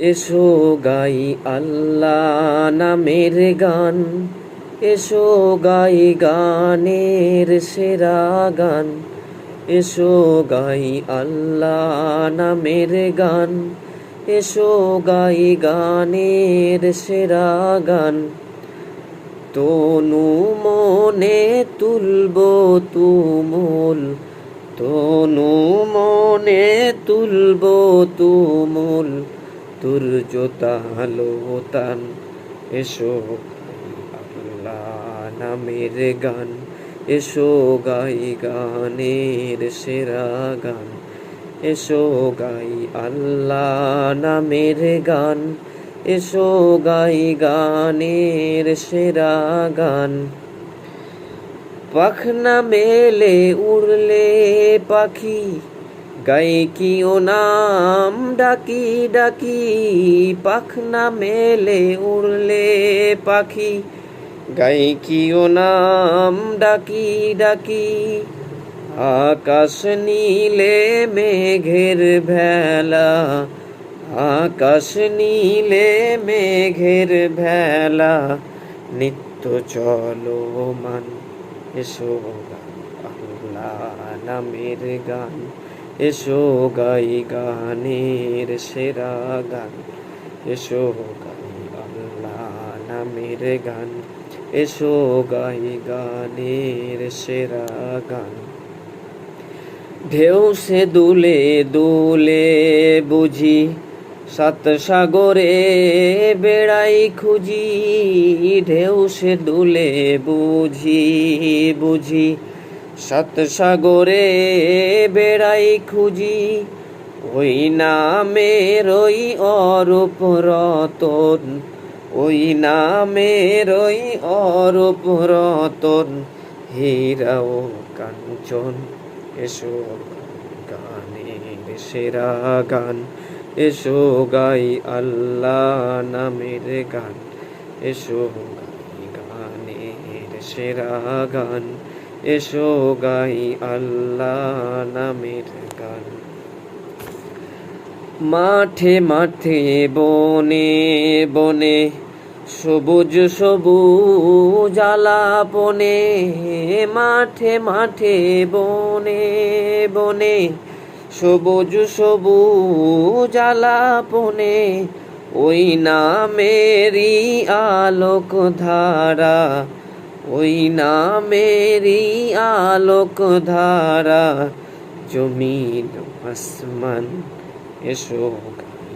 এসো গাই আল্লাহ নামের গান, এসো গাই গানের সেরা গান। এসো গাই আল্লাহ নামের গান, এসো গাই গানের সেরা গান। তনু মনে তুলব তুমুল, তনু মনে তুলব তুমুল, তুর্যতালো তান। এসো গাই আল্লাহ নামের গান, এসো গাই গানের সেরা গান। এসো গাই আল্লাহ নামের গান, এসো গাই গানের সেরা গান। পাখনা মেলে উড়লে পাখি, গাই কি ও নাম ডাকি ডাকি। পাখনা মেলে উড়লে পাখি, গাই কি ও নাম ডাকি ডাকি। আকাশ নীলে মেঘের ভেলা, আকাশ নীলে মেঘের ভেলা, নিত্য চলমান। এসো গাই আল্লাহ নামের গান, এসো গাই গানের সেরা গান। এসো গাই আল্লাহ নামের গান, এসো গাই গানের সেরা গান। ঢেউ সে দুলে দুলে বুঝি, সাত সাগরে বেড়াই খুঁজি। ঢেউ সে দুলে বুঝি বুঝি, সাত সাগরে বেড়াই খুঁজি। ওই নামের ওই অরূপ রতন, ওই নামের ওই অরূপ রতন, হীরা ও কাঞ্চন। এসো গানের সেরা গান, এসো গাই আল্লাহ নামের গান, এসো গাই গানের সেরা গান। এসো গাই আল্লাহ নামের গান। মাঠে মাঠে বনে বনে, সবুজ সবুজ আলাপনে। মাঠে মাঠে বনে বনে, সবুজ সবুজ আলাপনে। ওই নামেরই আলোক ধারা, ওই নামেরই আলোক ধারা, জমিন আসমান। এসো গাই